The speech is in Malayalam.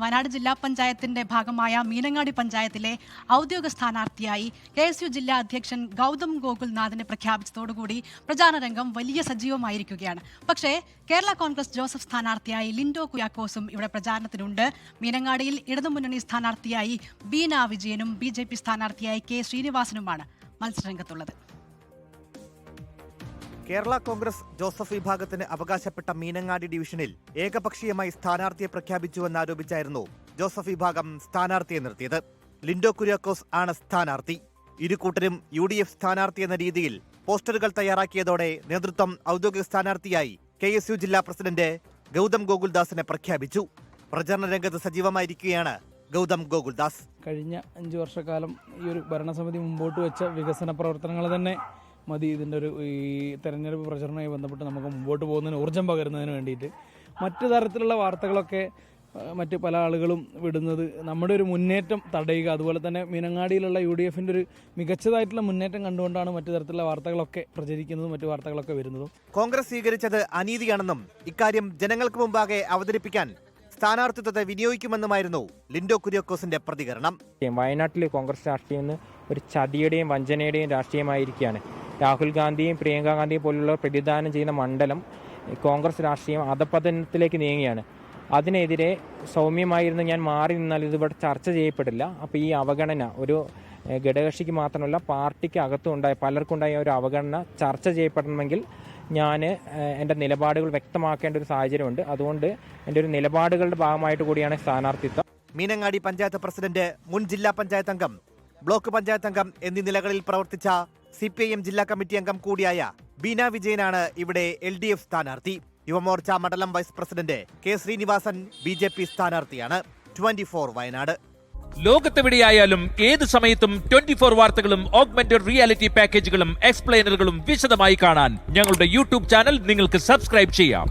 വയനാട് ജില്ലാ പഞ്ചായത്തിന്റെ ഭാഗമായ മീനങ്ങാടി പഞ്ചായത്തിലെ ഔദ്യോഗിക സ്ഥാനാർത്ഥിയായി KSU ജില്ലാ അധ്യക്ഷൻ ഗൗതം ഗോകുൽനാഥിനെ പ്രഖ്യാപിച്ചതോടുകൂടി പ്രചാരണ രംഗം വലിയ സജീവമായിരിക്കുകയാണ്. പക്ഷേ കേരള കോൺഗ്രസ് ജോസഫ് സ്ഥാനാർത്ഥിയായി ലിൻഡോ കുര്യാക്കോസും ഇവിടെ പ്രചാരണത്തിനുണ്ട്. മീനങ്ങാടിയിൽ ഇടതുമുന്നണി സ്ഥാനാർത്ഥിയായി ബീന വിജയനും BJP സ്ഥാനാർത്ഥിയായി K ശ്രീനിവാസനുമാണ് മത്സരരംഗത്തുള്ളത്. കേരള കോൺഗ്രസ് ജോസഫ് വിഭാഗത്തിന് അവകാശപ്പെട്ട മീനങ്ങാടി ഡിവിഷനിൽ ഏകപക്ഷീയമായി സ്ഥാനാർത്ഥിയെ പ്രഖ്യാപിച്ചുവെന്നാരോപിച്ചായിരുന്നു ജോസഫ് വിഭാഗം സ്ഥാനാർത്ഥിയെ നിർത്തിയത്. ലിൻഡോ കുര്യാക്കോസ് ആണ് സ്ഥാനാർത്ഥി. ഇരുകൂട്ടരും UDF സ്ഥാനാർത്ഥി എന്ന രീതിയിൽ പോസ്റ്ററുകൾ തയ്യാറാക്കിയതോടെ നേതൃത്വം ഔദ്യോഗിക സ്ഥാനാർത്ഥിയായി KSU ജില്ലാ പ്രസിഡന്റ് ഗൗതം ഗോകുൽദാസിനെ പ്രഖ്യാപിച്ചു. പ്രചരണ രംഗത്ത് സജീവമായിരിക്കുകയാണ് ഗൗതം ഗോകുൽദാസ്. കഴിഞ്ഞ 5 വർഷക്കാലം ഈ ഒരു ഭരണസമിതി മുമ്പോട്ട് വെച്ച വികസന പ്രവർത്തനങ്ങൾ തന്നെ മതി ഇതിൻ്റെ ഈ തെരഞ്ഞെടുപ്പ് പ്രചരണവുമായി ബന്ധപ്പെട്ട് നമുക്ക് മുമ്പോട്ട് പോകുന്നതിന് ഊർജ്ജം പകരുന്നതിന് വേണ്ടിയിട്ട്. മറ്റു തരത്തിലുള്ള വാർത്തകളൊക്കെ മറ്റ് പല ആളുകളും വിടുന്നത് നമ്മുടെ ഒരു മുന്നേറ്റം തടയുക, അതുപോലെ തന്നെ മീനങ്ങാടിയിലുള്ള UDFന്റെ ഒരു മികച്ചതായിട്ടുള്ള മുന്നേറ്റം കണ്ടുകൊണ്ടാണ് മറ്റു തരത്തിലുള്ള വാർത്തകളൊക്കെ പ്രചരിക്കുന്നതും മറ്റു വാർത്തകളൊക്കെ വരുന്നതും. കോൺഗ്രസ് സ്വീകരിച്ചത് അനീതിയാണെന്നും ഇക്കാര്യം ജനങ്ങൾക്ക് മുമ്പാകെ അവതരിപ്പിക്കാൻ സ്ഥാനാർത്ഥിത്വത്തെ വിനിയോഗിക്കുമെന്നുമായിരുന്നു ലിൻഡോ കുര്യാക്കോസിന്റെ പ്രതികരണം. വയനാട്ടിലെ കോൺഗ്രസ് രാഷ്ട്രീയം ഒരു ചതിയുടെയും വഞ്ചനയുടെയും രാഷ്ട്രീയമായിരിക്കുകയാണ്. രാഹുൽ ഗാന്ധിയും പ്രിയങ്ക ഗാന്ധിയും പോലുള്ള പ്രതിദാനം ചെയ്യുന്ന മണ്ഡലം കോൺഗ്രസ് രാഷ്ട്രീയം അധപതനത്തിലേക്ക് നീങ്ങുകയാണ്. അതിനെതിരെ സൗമ്യമായിരുന്നു ഞാൻ മാറി നിന്നാൽ ഇതിവിടെ ചർച്ച ചെയ്യപ്പെടില്ല. അപ്പോൾ ഈ അവഗണന ഒരു ഘടകകക്ഷിക്ക് മാത്രമല്ല പാർട്ടിക്ക് അകത്തുണ്ടായ പലർക്കുണ്ടായ ഒരു അവഗണന ചർച്ച ചെയ്യപ്പെടണമെങ്കിൽ ഞാൻ എൻ്റെ നിലപാടുകൾ വ്യക്തമാക്കേണ്ട ഒരു സാഹചര്യമുണ്ട്. അതുകൊണ്ട് എൻ്റെ ഒരു നിലപാടുകളുടെ ഭാഗമായിട്ട് കൂടിയാണ് സ്ഥാനാർത്ഥിത്വം. മീനങ്ങാടി പഞ്ചായത്ത് പ്രസിഡന്റ്, മുൻ ജില്ലാ പഞ്ചായത്ത് അംഗം, ബ്ലോക്ക് പഞ്ചായത്ത് അംഗം എന്നീ നിലകളിൽ പ്രവർത്തിച്ച CPIM ജില്ലാ കമ്മിറ്റി അംഗം കൂടിയായ ബീന വിജയനാണ് ഇവിടെ LDF സ്ഥാനാർത്ഥി. യുവമോർച്ച മണ്ഡലം vice president K Srinivasan BJP സ്ഥാനാർത്ഥിയാണ്. 24 വയനാട്. ലോകത്തെവിടെയായാലും ഏത് സമയത്തും 24 വാർത്തകളും ഓഗ്മെന്റഡ് റിയാലിറ്റി പാക്കേജുകളും എക്സ്പ്ലെയിനറുകളും വിശദമായി കാണാൻ ഞങ്ങളുടെ YouTube ചാനൽ നിങ്ങൾക്ക് സബ്സ്ക്രൈബ് ചെയ്യാം.